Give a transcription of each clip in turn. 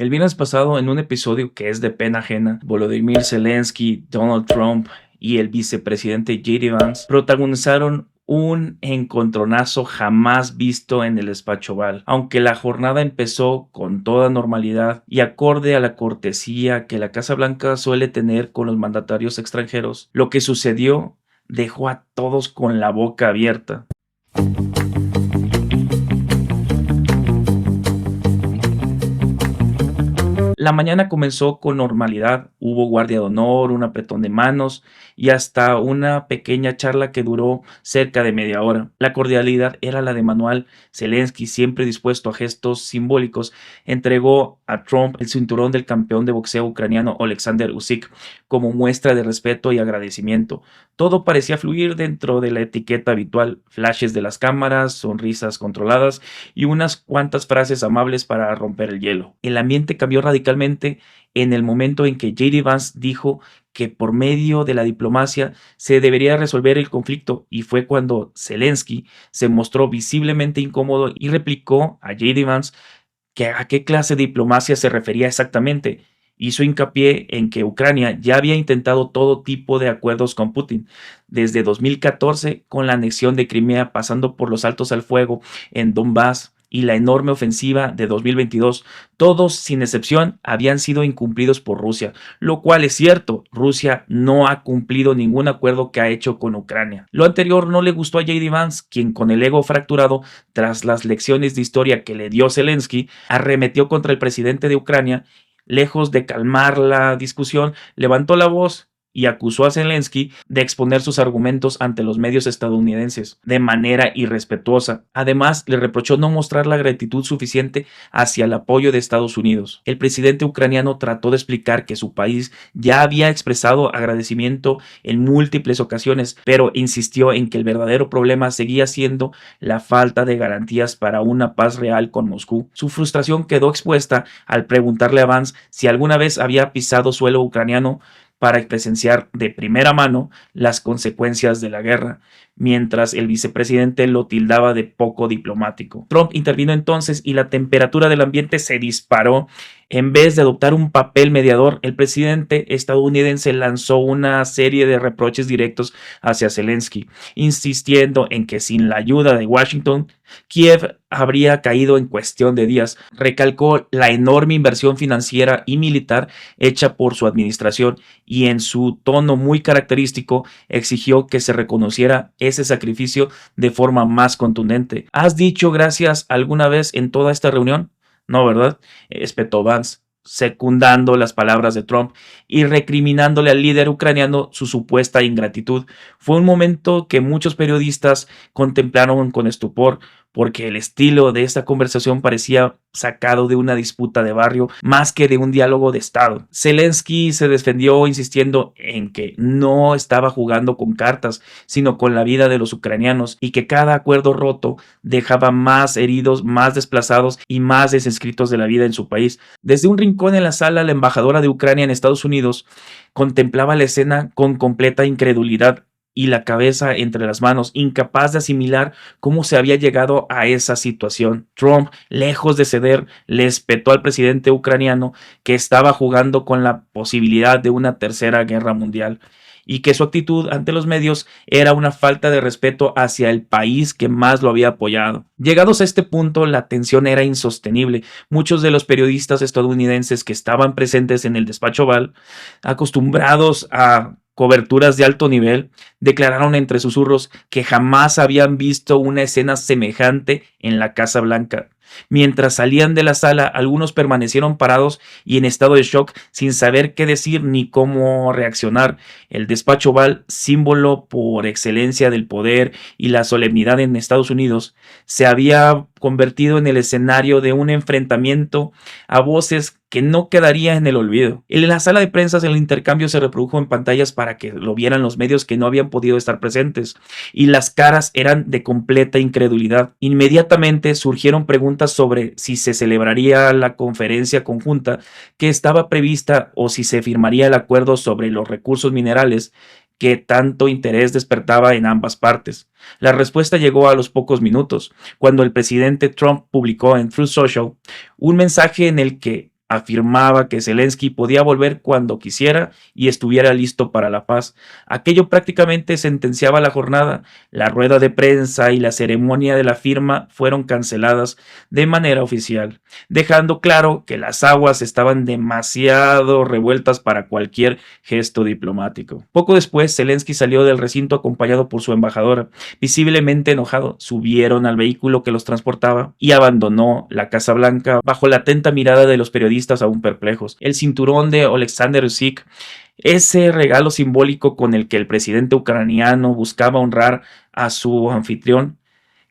El viernes pasado, en un episodio que es de pena ajena, Volodymyr Zelensky, Donald Trump y el vicepresidente J.D. Vance protagonizaron un encontronazo jamás visto en el despacho Oval. Aunque la jornada empezó con toda normalidad y acorde a la cortesía que la Casa Blanca suele tener con los mandatarios extranjeros, lo que sucedió dejó a todos con la boca abierta. La mañana comenzó con normalidad, hubo guardia de honor, un apretón de manos y hasta una pequeña charla que duró cerca de media hora. La cordialidad era la de manual. Zelensky, siempre dispuesto a gestos simbólicos, entregó a Trump el cinturón del campeón de boxeo ucraniano Oleksandr Usyk como muestra de respeto y agradecimiento. Todo parecía fluir dentro de la etiqueta habitual: flashes de las cámaras, sonrisas controladas y unas cuantas frases amables para romper el hielo. El ambiente cambió radicalmente en el momento en que J.D. Vance dijo que por medio de la diplomacia se debería resolver el conflicto, y fue cuando Zelensky se mostró visiblemente incómodo y replicó a J.D. Vance que a qué clase de diplomacia se refería exactamente. Hizo hincapié en que Ucrania ya había intentado todo tipo de acuerdos con Putin, desde 2014 con la anexión de Crimea, pasando por los altos al fuego en Donbass y la enorme ofensiva de 2022. Todos, sin excepción, habían sido incumplidos por Rusia, lo cual es cierto. Rusia no ha cumplido ningún acuerdo que ha hecho con Ucrania. Lo anterior no le gustó a J.D. Vance, quien, con el ego fracturado tras las lecciones de historia que le dio Zelensky, arremetió contra el presidente de Ucrania. Lejos de calmar la discusión, levantó la voz y acusó a Zelensky de exponer sus argumentos ante los medios estadounidenses de manera irrespetuosa. Además, le reprochó no mostrar la gratitud suficiente hacia el apoyo de Estados Unidos. El presidente ucraniano trató de explicar que su país ya había expresado agradecimiento en múltiples ocasiones, pero insistió en que el verdadero problema seguía siendo la falta de garantías para una paz real con Moscú. Su frustración quedó expuesta al preguntarle a Vance si alguna vez había pisado suelo ucraniano para presenciar de primera mano las consecuencias de la guerra, mientras el vicepresidente lo tildaba de poco diplomático. Trump intervino entonces y la temperatura del ambiente se disparó. En vez de adoptar un papel mediador, el presidente estadounidense lanzó una serie de reproches directos hacia Zelensky, insistiendo en que sin la ayuda de Washington, Kiev habría caído en cuestión de días. Recalcó la enorme inversión financiera y militar hecha por su administración y, en su tono muy característico, exigió que se reconociera ese sacrificio de forma más contundente. ¿Has dicho gracias alguna vez en toda esta reunión? No, ¿verdad?, espetó Vance, secundando las palabras de Trump y recriminándole al líder ucraniano su supuesta ingratitud. Fue un momento que muchos periodistas contemplaron con estupor, porque el estilo de esta conversación parecía sacado de una disputa de barrio más que de un diálogo de Estado. Zelensky se defendió insistiendo en que no estaba jugando con cartas, sino con la vida de los ucranianos, y que cada acuerdo roto dejaba más heridos, más desplazados y más desinscritos de la vida en su país. Desde un rincón en la sala, la embajadora de Ucrania en Estados Unidos contemplaba la escena con completa incredulidad y la cabeza entre las manos, incapaz de asimilar cómo se había llegado a esa situación. Trump, lejos de ceder, le espetó al presidente ucraniano que estaba jugando con la posibilidad de una tercera guerra mundial, y que su actitud ante los medios era una falta de respeto hacia el país que más lo había apoyado. Llegados a este punto, la tensión era insostenible. Muchos de los periodistas estadounidenses que estaban presentes en el despacho Oval, acostumbrados a coberturas de alto nivel, declararon entre susurros que jamás habían visto una escena semejante en la Casa Blanca. Mientras salían de la sala, algunos permanecieron parados y en estado de shock, sin saber qué decir ni cómo reaccionar. El despacho Oval, símbolo por excelencia del poder y la solemnidad en Estados Unidos, se había convertido en el escenario de un enfrentamiento a voces que no quedaría en el olvido. En la sala de prensa, el intercambio se reprodujo en pantallas para que lo vieran los medios que no habían podido estar presentes, y las caras eran de completa incredulidad. Inmediatamente surgieron preguntas sobre si se celebraría la conferencia conjunta que estaba prevista o si se firmaría el acuerdo sobre los recursos minerales que tanto interés despertaba en ambas partes. La respuesta llegó a los pocos minutos, cuando el presidente Trump publicó en Truth Social un mensaje en el que afirmaba que Zelensky podía volver cuando quisiera y estuviera listo para la paz. Aquello prácticamente sentenciaba la jornada. La rueda de prensa y la ceremonia de la firma fueron canceladas de manera oficial, dejando claro que las aguas estaban demasiado revueltas para cualquier gesto diplomático. Poco después, Zelensky salió del recinto acompañado por su embajadora. Visiblemente enojado, subieron al vehículo que los transportaba y abandonó la Casa Blanca bajo la atenta mirada de los periodistas aún perplejos. El cinturón de Oleksandr Usyk, ese regalo simbólico con el que el presidente ucraniano buscaba honrar a su anfitrión,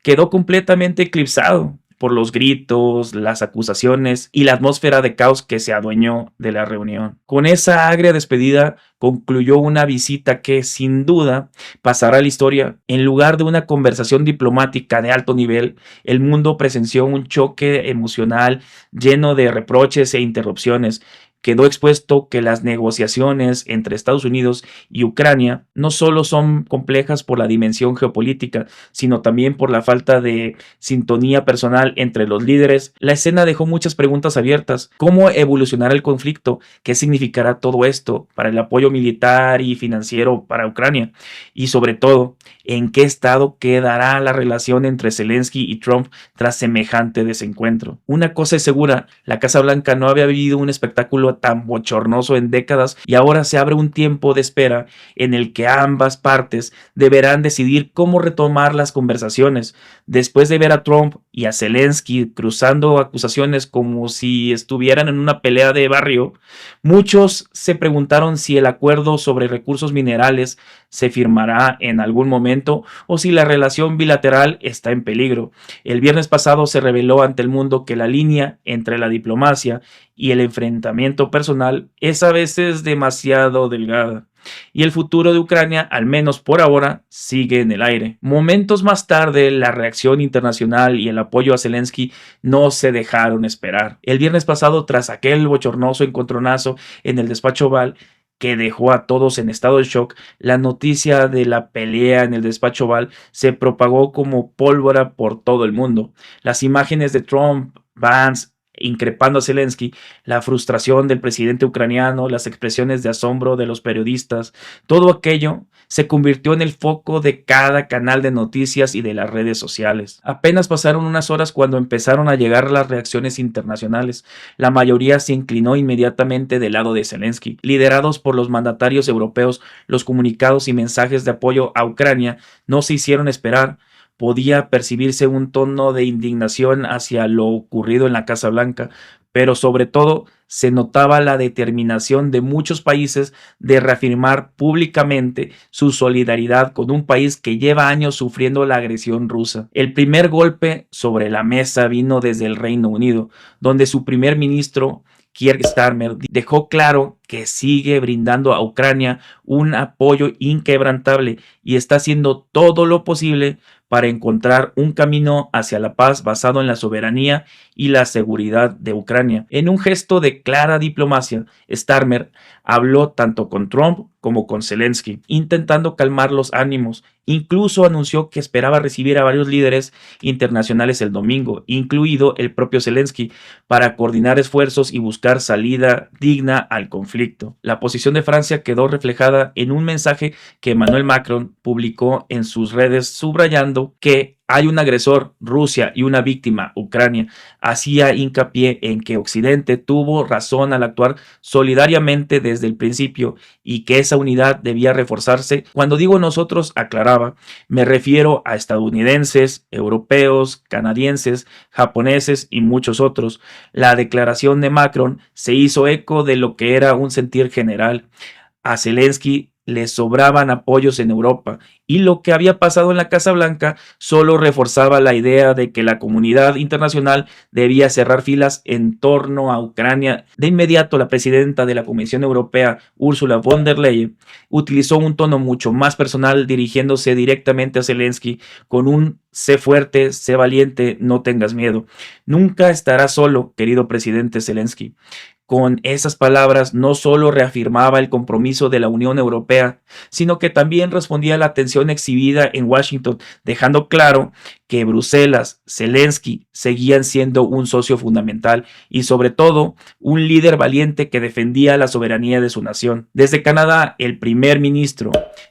quedó completamente eclipsado por los gritos, las acusaciones y la atmósfera de caos que se adueñó de la reunión. Con esa agria despedida concluyó una visita que sin duda pasará a la historia. En lugar de una conversación diplomática de alto nivel, el mundo presenció un choque emocional lleno de reproches e interrupciones. Quedó expuesto que las negociaciones entre Estados Unidos y Ucrania no solo son complejas por la dimensión geopolítica, sino también por la falta de sintonía personal entre los líderes. La escena dejó muchas preguntas abiertas. ¿Cómo evolucionará el conflicto? ¿Qué significará todo esto para el apoyo militar y financiero para Ucrania? Y sobre todo, ¿en qué estado quedará la relación entre Zelensky y Trump tras semejante desencuentro? Una cosa es segura, la Casa Blanca no había vivido un espectáculo tan bochornoso en décadas y ahora se abre un tiempo de espera en el que ambas partes deberán decidir cómo retomar las conversaciones. Después de ver a Trump y a Zelensky cruzando acusaciones como si estuvieran en una pelea de barrio, muchos se preguntaron si el acuerdo sobre recursos minerales se firmará en algún momento o si la relación bilateral está en peligro. El viernes pasado se reveló ante el mundo que la línea entre la diplomacia y el enfrentamiento personal es a veces demasiado delgada. Y el futuro de Ucrania, al menos por ahora, sigue en el aire. Momentos más tarde, la reacción internacional y el apoyo a Zelensky no se dejaron esperar. El viernes pasado, tras aquel bochornoso encontronazo en el despacho Oval, que dejó a todos en estado de shock, la noticia de la pelea en el despacho Oval se propagó como pólvora por todo el mundo. Las imágenes de Trump, Vance, increpando a Zelensky, la frustración del presidente ucraniano, las expresiones de asombro de los periodistas, todo aquello se convirtió en el foco de cada canal de noticias y de las redes sociales. Apenas pasaron unas horas cuando empezaron a llegar las reacciones internacionales. La mayoría se inclinó inmediatamente del lado de Zelensky. Liderados por los mandatarios europeos, los comunicados y mensajes de apoyo a Ucrania no se hicieron esperar. Podía percibirse un tono de indignación hacia lo ocurrido en la Casa Blanca, pero sobre todo se notaba la determinación de muchos países de reafirmar públicamente su solidaridad con un país que lleva años sufriendo la agresión rusa. El primer golpe sobre la mesa vino desde el Reino Unido, donde su primer ministro Keir Starmer dejó claro que sigue brindando a Ucrania un apoyo inquebrantable y está haciendo todo lo posible para encontrar un camino hacia la paz basado en la soberanía y la seguridad de Ucrania. En un gesto de clara diplomacia, Starmer habló tanto con Trump como con Zelensky, intentando calmar los ánimos. Incluso anunció que esperaba recibir a varios líderes internacionales el domingo, incluido el propio Zelensky, para coordinar esfuerzos y buscar salida digna al conflicto. La posición de Francia quedó reflejada en un mensaje que Emmanuel Macron publicó en sus redes subrayando que hay un agresor, Rusia, y una víctima, Ucrania. Hacía hincapié en que Occidente tuvo razón al actuar solidariamente desde el principio y que esa unidad debía reforzarse. Cuando digo nosotros, aclaraba, me refiero a estadounidenses, europeos, canadienses, japoneses y muchos otros. La declaración de Macron se hizo eco de lo que era un sentir general. A Zelensky le sobraban apoyos en Europa y lo que había pasado en la Casa Blanca solo reforzaba la idea de que la comunidad internacional debía cerrar filas en torno a Ucrania. De inmediato, la presidenta de la Comisión Europea, Ursula von der Leyen, utilizó un tono mucho más personal dirigiéndose directamente a Zelensky con un sé fuerte, sé valiente, no tengas miedo. Nunca estarás solo, querido presidente Zelensky. Con esas palabras no solo reafirmaba el compromiso de la Unión Europea, sino que también respondía a la tensión exhibida en Washington, dejando claro que Bruselas, Zelensky seguían siendo un socio fundamental y sobre todo un líder valiente que defendía la soberanía de su nación. Desde Canadá, el primer ministro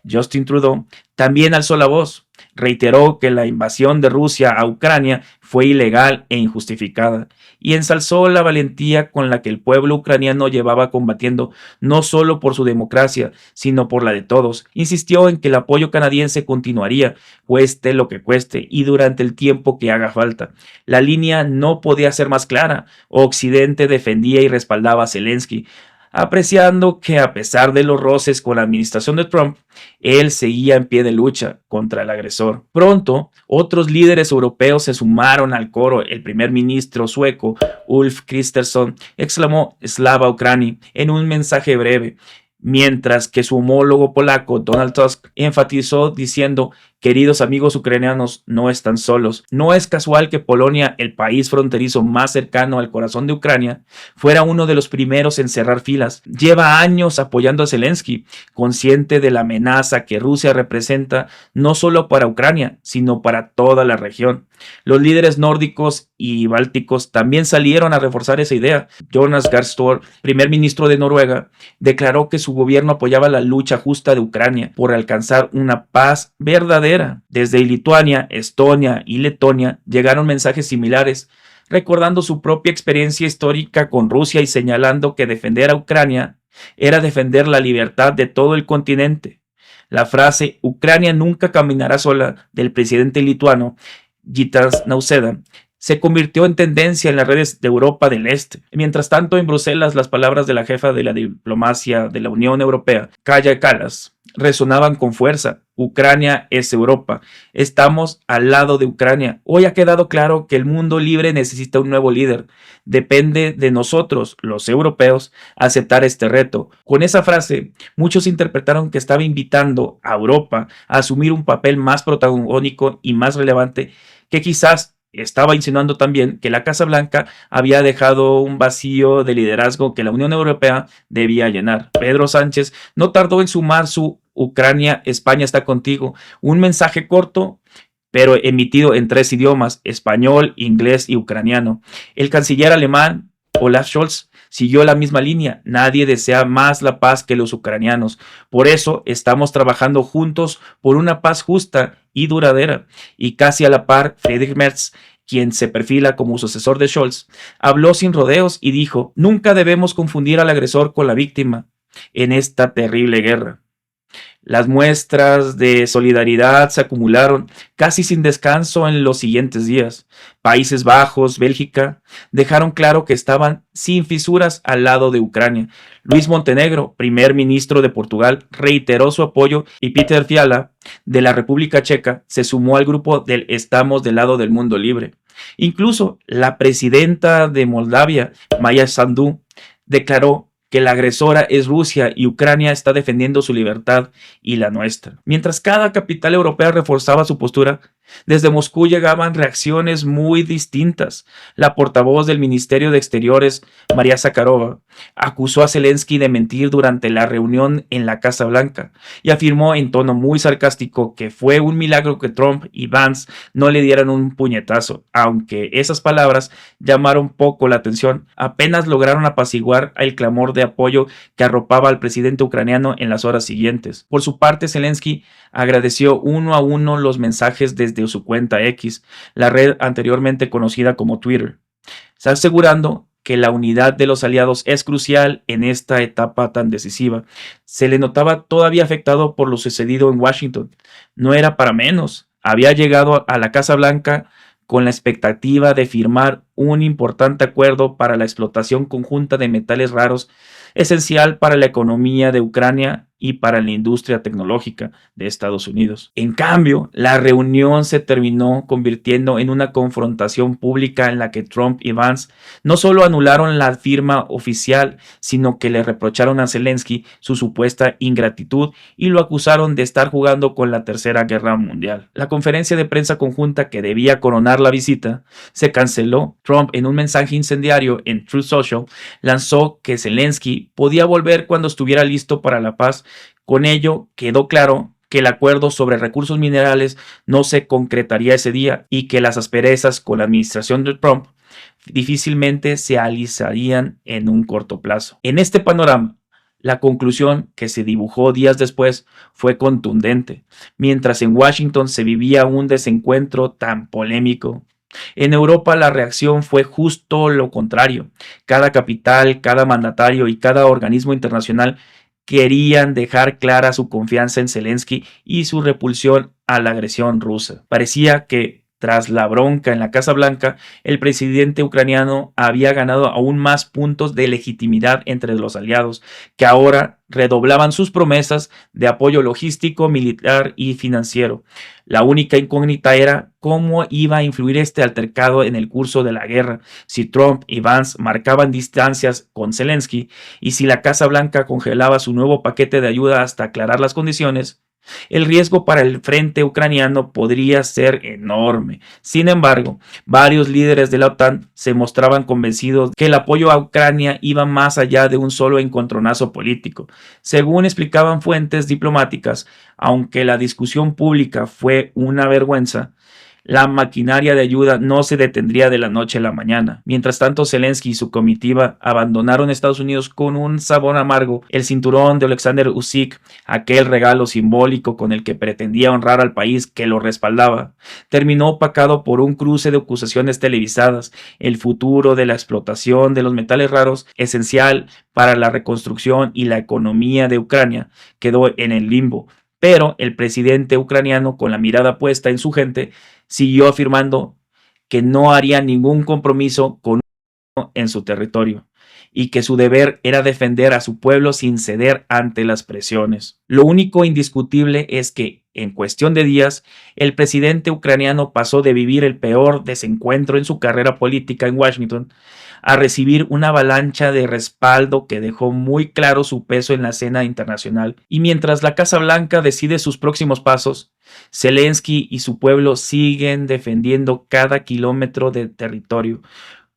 Justin Trudeau también alzó la voz. Reiteró que la invasión de Rusia a Ucrania fue ilegal e injustificada y ensalzó la valentía con la que el pueblo ucraniano llevaba combatiendo no solo por su democracia, sino por la de todos. Insistió en que el apoyo canadiense continuaría, cueste lo que cueste y durante el tiempo que haga falta. La línea no podía ser más clara. Occidente defendía y respaldaba a Zelensky, apreciando que a pesar de los roces con la administración de Trump, él seguía en pie de lucha contra el agresor. Pronto, otros líderes europeos se sumaron al coro. El primer ministro sueco, Ulf Kristersson, exclamó Slava Ukraini en un mensaje breve, mientras que su homólogo polaco, Donald Tusk, enfatizó diciendo: queridos amigos ucranianos, no están solos. No es casual que Polonia, el país fronterizo más cercano al corazón de Ucrania, fuera uno de los primeros en cerrar filas. Lleva años apoyando a Zelensky, consciente de la amenaza que Rusia representa no solo para Ucrania, sino para toda la región. Los líderes nórdicos y bálticos también salieron a reforzar esa idea. Jonas Gahr Støre, primer ministro de Noruega, declaró que su gobierno apoyaba la lucha justa de Ucrania por alcanzar una paz verdadera. Desde Lituania, Estonia y Letonia llegaron mensajes similares, recordando su propia experiencia histórica con Rusia y señalando que defender a Ucrania era defender la libertad de todo el continente. La frase "Ucrania nunca caminará sola" del presidente lituano Gitanas Nausėda se convirtió en tendencia en las redes de Europa del Este. Mientras tanto, en Bruselas, las palabras de la jefa de la diplomacia de la Unión Europea, Kaja Kallas, resonaban con fuerza. Ucrania es Europa. Estamos al lado de Ucrania. Hoy ha quedado claro que el mundo libre necesita un nuevo líder. Depende de nosotros, los europeos, aceptar este reto. Con esa frase, muchos interpretaron que estaba invitando a Europa a asumir un papel más protagónico y más relevante, que quizás estaba insinuando también que la Casa Blanca había dejado un vacío de liderazgo que la Unión Europea debía llenar. Pedro Sánchez no tardó en sumar su "Ucrania, España está contigo", un mensaje corto pero emitido en 3 idiomas: español, inglés y ucraniano. El canciller alemán Olaf Scholz siguió la misma línea: nadie desea más la paz que los ucranianos. Por eso estamos trabajando juntos por una paz justa y duradera. Y casi a la par, Friedrich Merz, quien se perfila como sucesor de Scholz, habló sin rodeos y dijo: nunca debemos confundir al agresor con la víctima en esta terrible guerra. Las muestras de solidaridad se acumularon casi sin descanso en los siguientes días. Países Bajos, Bélgica, dejaron claro que estaban sin fisuras al lado de Ucrania. Luis Montenegro, primer ministro de Portugal, reiteró su apoyo y Peter Fiala, de la República Checa, se sumó al grupo del "Estamos del lado del mundo libre". Incluso la presidenta de Moldavia, Maya Sandu, declaró que la agresora es Rusia y Ucrania está defendiendo su libertad y la nuestra. Mientras cada capital europea reforzaba su postura, desde Moscú llegaban reacciones muy distintas. La portavoz del Ministerio de Exteriores, María Zakharova, acusó a Zelensky de mentir durante la reunión en la Casa Blanca y afirmó en tono muy sarcástico que fue un milagro que Trump y Vance no le dieran un puñetazo. Aunque esas palabras llamaron poco la atención, apenas lograron apaciguar el clamor de apoyo que arropaba al presidente ucraniano en las horas siguientes. Por su parte, Zelensky agradeció uno a uno los mensajes desde su cuenta X, la red anteriormente conocida como Twitter, asegurando que la unidad de los aliados es crucial en esta etapa tan decisiva. Se le notaba todavía afectado por lo sucedido en Washington. No era para menos. Había llegado a la Casa Blanca con la expectativa de firmar un importante acuerdo para la explotación conjunta de metales raros, esencial para la economía de Ucrania y para la industria tecnológica de Estados Unidos. En cambio, la reunión se terminó convirtiendo en una confrontación pública en la que Trump y Vance no solo anularon la firma oficial, sino que le reprocharon a Zelensky su supuesta ingratitud y lo acusaron de estar jugando con la Tercera Guerra Mundial. La conferencia de prensa conjunta que debía coronar la visita se canceló. Trump, en un mensaje incendiario en Truth Social, lanzó que Zelensky podía volver cuando estuviera listo para la paz. Con ello quedó claro que el acuerdo sobre recursos minerales no se concretaría ese día y que las asperezas con la administración de Trump difícilmente se alisarían en un corto plazo. En este panorama, la conclusión que se dibujó días después fue contundente. Mientras en Washington se vivía un desencuentro tan polémico, en Europa la reacción fue justo lo contrario. Cada capital, cada mandatario y cada organismo internacional querían dejar clara su confianza en Zelensky y su repulsión a la agresión rusa. Parecía que, tras la bronca en la Casa Blanca, el presidente ucraniano había ganado aún más puntos de legitimidad entre los aliados, que ahora redoblaban sus promesas de apoyo logístico, militar y financiero. La única incógnita era cómo iba a influir este altercado en el curso de la guerra, si Trump y Vance marcaban distancias con Zelensky y si la Casa Blanca congelaba su nuevo paquete de ayuda hasta aclarar las condiciones. El riesgo para el frente ucraniano podría ser enorme. Sin embargo, varios líderes de la OTAN se mostraban convencidos que el apoyo a Ucrania iba más allá de un solo encontronazo político. Según explicaban fuentes diplomáticas, aunque la discusión pública fue una vergüenza, la maquinaria de ayuda no se detendría de la noche a la mañana. Mientras tanto, Zelensky y su comitiva abandonaron Estados Unidos con un sabor amargo. El cinturón de Alexander Usyk, aquel regalo simbólico con el que pretendía honrar al país que lo respaldaba, terminó opacado por un cruce de acusaciones televisadas. El futuro de la explotación de los metales raros, esencial para la reconstrucción y la economía de Ucrania, quedó en el limbo. Pero el presidente ucraniano, con la mirada puesta en su gente, siguió afirmando que no haría ningún compromiso con uno en su territorio y que su deber era defender a su pueblo sin ceder ante las presiones. Lo único indiscutible es que, en cuestión de días, el presidente ucraniano pasó de vivir el peor desencuentro en su carrera política en Washington a recibir una avalancha de respaldo que dejó muy claro su peso en la escena internacional. Y mientras la Casa Blanca decide sus próximos pasos, Zelensky y su pueblo siguen defendiendo cada kilómetro de territorio,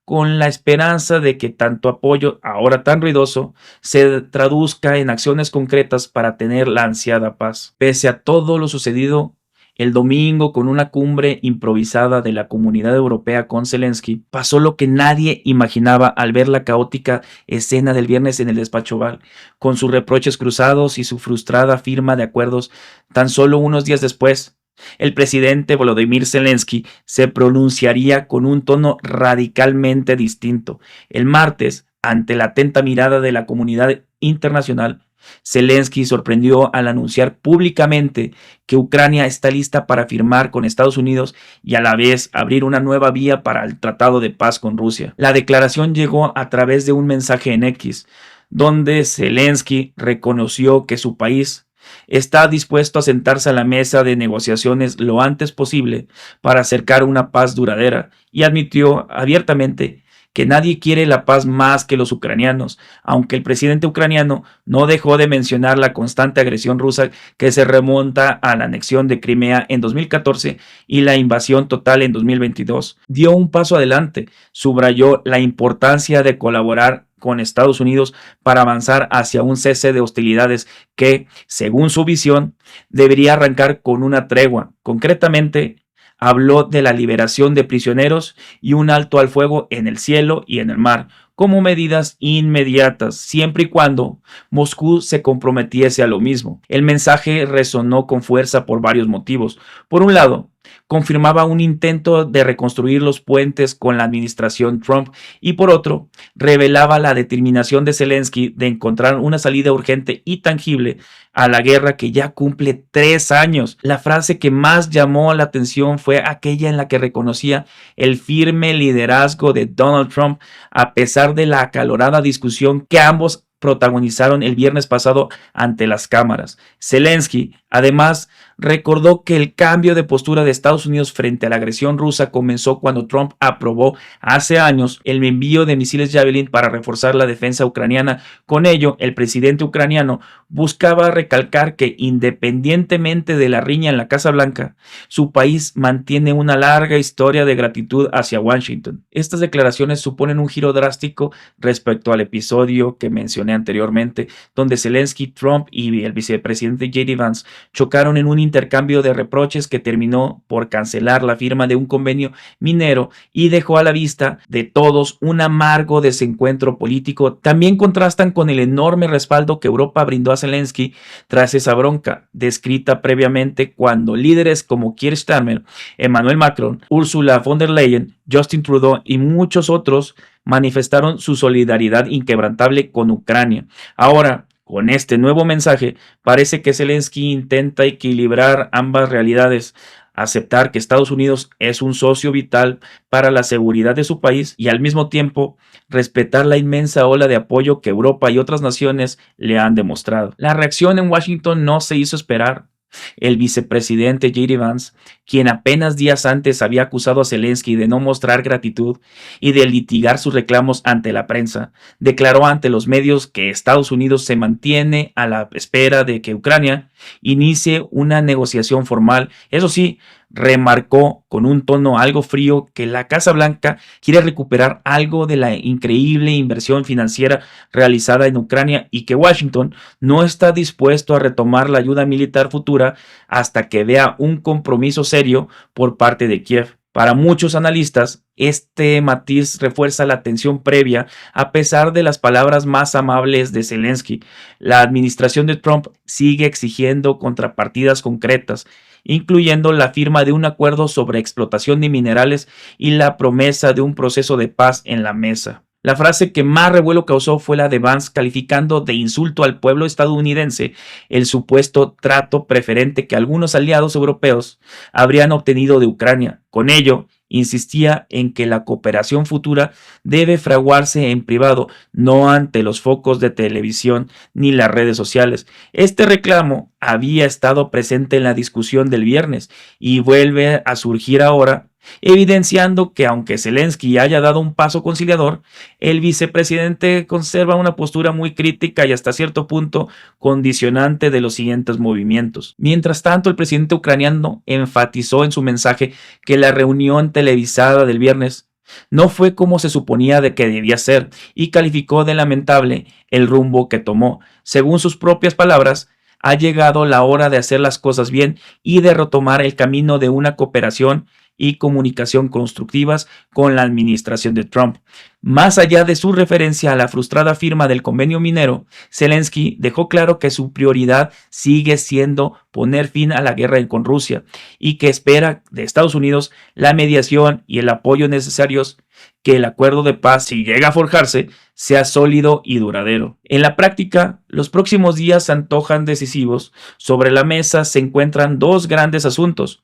con la esperanza de que tanto apoyo, ahora tan ruidoso, se traduzca en acciones concretas para tener la ansiada paz. Pese a todo lo sucedido el domingo, con una cumbre improvisada de la Comunidad Europea con Zelensky, pasó lo que nadie imaginaba al ver la caótica escena del viernes en el despacho Oval, con sus reproches cruzados y su frustrada firma de acuerdos. Tan solo unos días después, el presidente Volodymyr Zelensky se pronunciaría con un tono radicalmente distinto. El martes, ante la atenta mirada de la comunidad internacional, Zelensky sorprendió al anunciar públicamente que Ucrania está lista para firmar con Estados Unidos y a la vez abrir una nueva vía para el tratado de paz con Rusia. La declaración llegó a través de un mensaje en X, donde Zelensky reconoció que su país está dispuesto a sentarse a la mesa de negociaciones lo antes posible para acercar una paz duradera y admitió abiertamente que nadie quiere la paz más que los ucranianos, aunque el presidente ucraniano no dejó de mencionar la constante agresión rusa que se remonta a la anexión de Crimea en 2014 y la invasión total en 2022. Dio un paso adelante, subrayó la importancia de colaborar con Estados Unidos para avanzar hacia un cese de hostilidades que, según su visión, debería arrancar con una tregua. Concretamente, habló de la liberación de prisioneros y un alto al fuego en el cielo y en el mar, como medidas inmediatas, siempre y cuando Moscú se comprometiese a lo mismo. El mensaje resonó con fuerza por varios motivos. Por un lado, confirmaba un intento de reconstruir los puentes con la administración Trump y por otro, revelaba la determinación de Zelensky de encontrar una salida urgente y tangible a la guerra que ya cumple 3 años. La frase que más llamó la atención fue aquella en la que reconocía el firme liderazgo de Donald Trump a pesar de la acalorada discusión que ambos protagonizaron el viernes pasado ante las cámaras. Zelensky, además, recordó que el cambio de postura de Estados Unidos frente a la agresión rusa comenzó cuando Trump aprobó hace años el envío de misiles Javelin para reforzar la defensa ucraniana. Con ello, el presidente ucraniano buscaba recalcar que, independientemente de la riña en la Casa Blanca, su país mantiene una larga historia de gratitud hacia Washington. Estas declaraciones suponen un giro drástico respecto al episodio que mencioné anteriormente, donde Zelensky, Trump y el vicepresidente J.D. Vance chocaron en un intercambio de reproches que terminó por cancelar la firma de un convenio minero y dejó a la vista de todos un amargo desencuentro político. También contrastan con el enorme respaldo que Europa brindó a Zelensky tras esa bronca, descrita previamente cuando líderes como Keir Starmer, Emmanuel Macron, Ursula von der Leyen, Justin Trudeau y muchos otros manifestaron su solidaridad inquebrantable con Ucrania. Ahora, con este nuevo mensaje, parece que Zelensky intenta equilibrar ambas realidades, aceptar que Estados Unidos es un socio vital para la seguridad de su país y al mismo tiempo respetar la inmensa ola de apoyo que Europa y otras naciones le han demostrado. La reacción en Washington no se hizo esperar. El vicepresidente J.D. Vance, quien apenas días antes había acusado a Zelensky de no mostrar gratitud y de litigar sus reclamos ante la prensa, declaró ante los medios que Estados Unidos se mantiene a la espera de que Ucrania inicie una negociación formal. Eso sí, remarcó con un tono algo frío que la Casa Blanca quiere recuperar algo de la increíble inversión financiera realizada en Ucrania y que Washington no está dispuesto a retomar la ayuda militar futura hasta que vea un compromiso serio por parte de Kiev. Para muchos analistas, este matiz refuerza la tensión previa a pesar de las palabras más amables de Zelensky. La administración de Trump sigue exigiendo contrapartidas concretas, incluyendo la firma de un acuerdo sobre explotación de minerales y la promesa de un proceso de paz en la mesa. La frase que más revuelo causó fue la de Vance calificando de insulto al pueblo estadounidense el supuesto trato preferente que algunos aliados europeos habrían obtenido de Ucrania. Con ello, insistía en que la cooperación futura debe fraguarse en privado, no ante los focos de televisión ni las redes sociales. Este reclamo había estado presente en la discusión del viernes y vuelve a surgir ahora, evidenciando que aunque Zelensky haya dado un paso conciliador, el vicepresidente conserva una postura muy crítica y hasta cierto punto condicionante de los siguientes movimientos. Mientras tanto, el presidente ucraniano enfatizó en su mensaje que la reunión televisada del viernes no fue como se suponía de que debía ser y calificó de lamentable el rumbo que tomó. Según sus propias palabras, ha llegado la hora de hacer las cosas bien y de retomar el camino de una cooperación y comunicación constructivas con la administración de Trump. Más allá de su referencia a la frustrada firma del convenio minero, Zelensky dejó claro que su prioridad sigue siendo poner fin a la guerra con Rusia y que espera de Estados Unidos la mediación y el apoyo necesarios que el acuerdo de paz, si llega a forjarse, sea sólido y duradero. En la práctica, los próximos días se antojan decisivos. Sobre la mesa se encuentran dos grandes asuntos.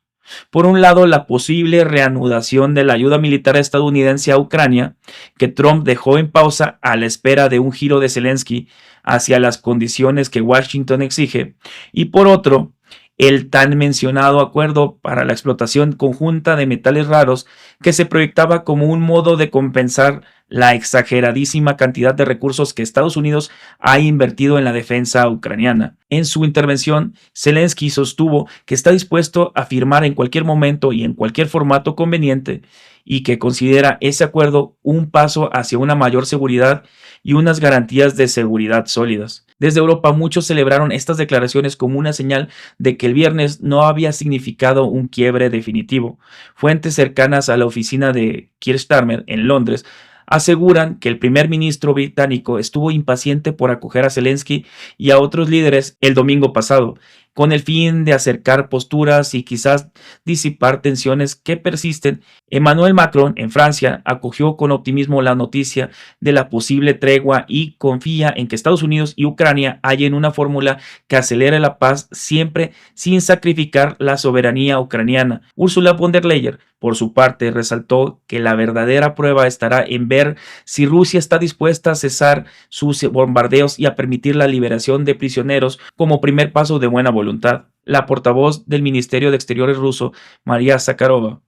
Por un lado, la posible reanudación de la ayuda militar estadounidense a Ucrania, que Trump dejó en pausa a la espera de un giro de Zelensky hacia las condiciones que Washington exige, y por otro, el tan mencionado acuerdo para la explotación conjunta de metales raros que se proyectaba como un modo de compensar la exageradísima cantidad de recursos que Estados Unidos ha invertido en la defensa ucraniana. En su intervención, Zelensky sostuvo que está dispuesto a firmar en cualquier momento y en cualquier formato conveniente y que considera ese acuerdo un paso hacia una mayor seguridad y unas garantías de seguridad sólidas. Desde Europa, muchos celebraron estas declaraciones como una señal de que el viernes no había significado un quiebre definitivo. Fuentes cercanas a la oficina de Keir Starmer en Londres aseguran que el primer ministro británico estuvo impaciente por acoger a Zelensky y a otros líderes el domingo pasado, con el fin de acercar posturas y quizás disipar tensiones que persisten. Emmanuel Macron, en Francia, acogió con optimismo la noticia de la posible tregua y confía en que Estados Unidos y Ucrania hallen una fórmula que acelere la paz siempre sin sacrificar la soberanía ucraniana. Ursula von der Leyen, Por su parte, resaltó que la verdadera prueba estará en ver si Rusia está dispuesta a cesar sus bombardeos y a permitir la liberación de prisioneros como primer paso de buena voluntad. La portavoz del Ministerio de Exteriores ruso, María Zakharova,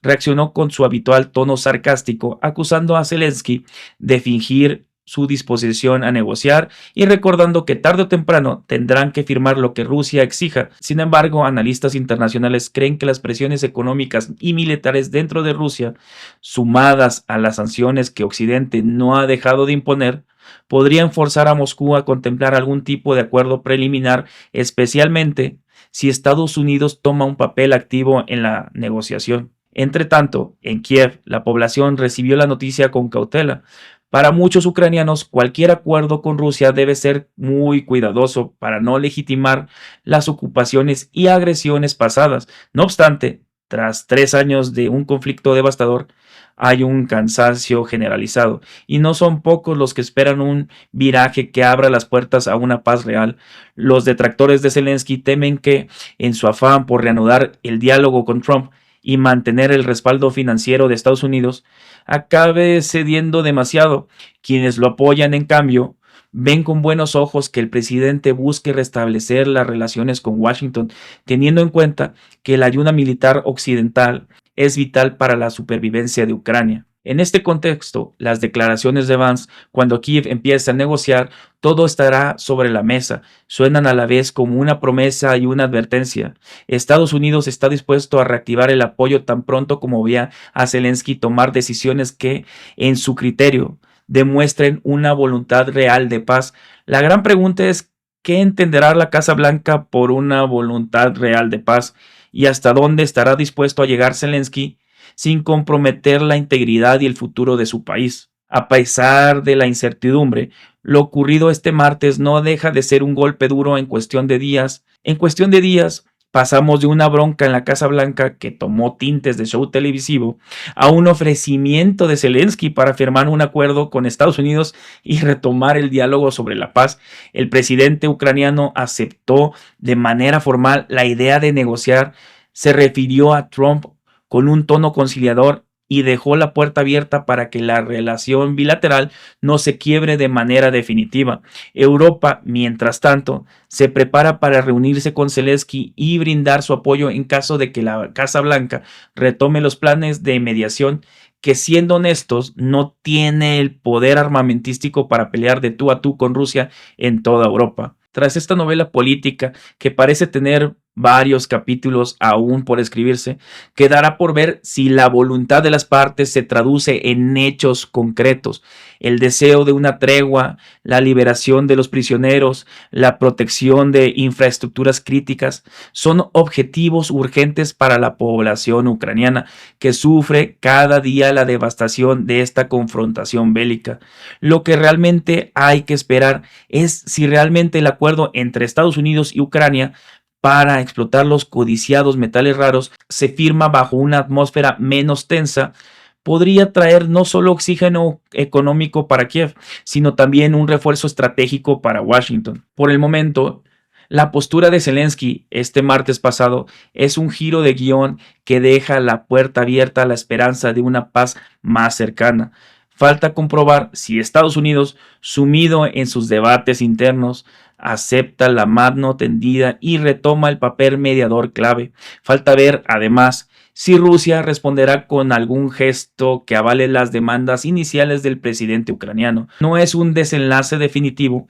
reaccionó con su habitual tono sarcástico, acusando a Zelensky de fingir su disposición a negociar y recordando que tarde o temprano tendrán que firmar lo que Rusia exija. Sin embargo, analistas internacionales creen que las presiones económicas y militares dentro de Rusia, sumadas a las sanciones que Occidente no ha dejado de imponer, podrían forzar a Moscú a contemplar algún tipo de acuerdo preliminar, especialmente si Estados Unidos toma un papel activo en la negociación. Entre tanto, en Kiev, la población recibió la noticia con cautela. Para muchos ucranianos, cualquier acuerdo con Rusia debe ser muy cuidadoso para no legitimar las ocupaciones y agresiones pasadas. No obstante, tras 3 años de un conflicto devastador, hay un cansancio generalizado, y no son pocos los que esperan un viraje que abra las puertas a una paz real. Los detractores de Zelensky temen que, en su afán por reanudar el diálogo con Trump y mantener el respaldo financiero de Estados Unidos, acabe cediendo demasiado. Quienes lo apoyan, en cambio, ven con buenos ojos que el presidente busque restablecer las relaciones con Washington, teniendo en cuenta que la ayuda militar occidental es vital para la supervivencia de Ucrania. En este contexto, las declaraciones de Vance, cuando Kiev empiece a negociar, todo estará sobre la mesa, suenan a la vez como una promesa y una advertencia. Estados Unidos está dispuesto a reactivar el apoyo tan pronto como vea a Zelensky tomar decisiones que, en su criterio, demuestren una voluntad real de paz. La gran pregunta es, ¿qué entenderá la Casa Blanca por una voluntad real de paz? ¿Y hasta dónde estará dispuesto a llegar Zelensky sin comprometer la integridad y el futuro de su país? A pesar de la incertidumbre, lo ocurrido este martes no deja de ser un golpe duro en cuestión de días. En cuestión de días, pasamos de una bronca en la Casa Blanca que tomó tintes de show televisivo a un ofrecimiento de Zelensky para firmar un acuerdo con Estados Unidos y retomar el diálogo sobre la paz. El presidente ucraniano aceptó de manera formal la idea de negociar, se refirió a Trump con un tono conciliador y dejó la puerta abierta para que la relación bilateral no se quiebre de manera definitiva. Europa, mientras tanto, se prepara para reunirse con Zelensky y brindar su apoyo en caso de que la Casa Blanca retome los planes de mediación, que, siendo honestos, no tiene el poder armamentístico para pelear de tú a tú con Rusia en toda Europa. Tras esta novela política, que parece tener varios capítulos aún por escribirse, quedará por ver si la voluntad de las partes se traduce en hechos concretos. El deseo de una tregua, la liberación de los prisioneros, la protección de infraestructuras críticas son objetivos urgentes para la población ucraniana, que sufre cada día la devastación de esta confrontación bélica. Lo que realmente hay que esperar es si realmente el acuerdo entre Estados Unidos y Ucrania para explotar los codiciados metales raros se firma bajo una atmósfera menos tensa, podría traer no solo oxígeno económico para Kiev, sino también un refuerzo estratégico para Washington. Por el momento, la postura de Zelensky este martes pasado es un giro de guión que deja la puerta abierta a la esperanza de una paz más cercana. Falta comprobar si Estados Unidos, sumido en sus debates internos, acepta la mano tendida y retoma el papel mediador clave. Falta ver, además, si Rusia responderá con algún gesto que avale las demandas iniciales del presidente ucraniano. No es un desenlace definitivo,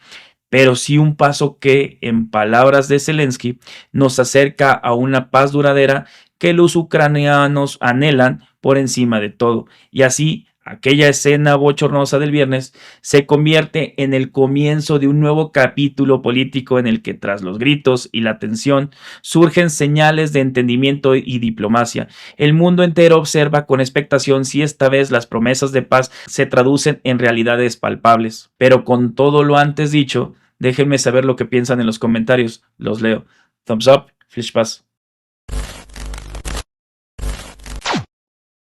pero sí un paso que, en palabras de Zelensky, nos acerca a una paz duradera que los ucranianos anhelan por encima de todo. Y así, aquella escena bochornosa del viernes se convierte en el comienzo de un nuevo capítulo político en el que, tras los gritos y la tensión, surgen señales de entendimiento y diplomacia. El mundo entero observa con expectación si esta vez las promesas de paz se traducen en realidades palpables. Pero con todo lo antes dicho, déjenme saber lo que piensan en los comentarios. Los leo. Thumbs up, Flash Pass.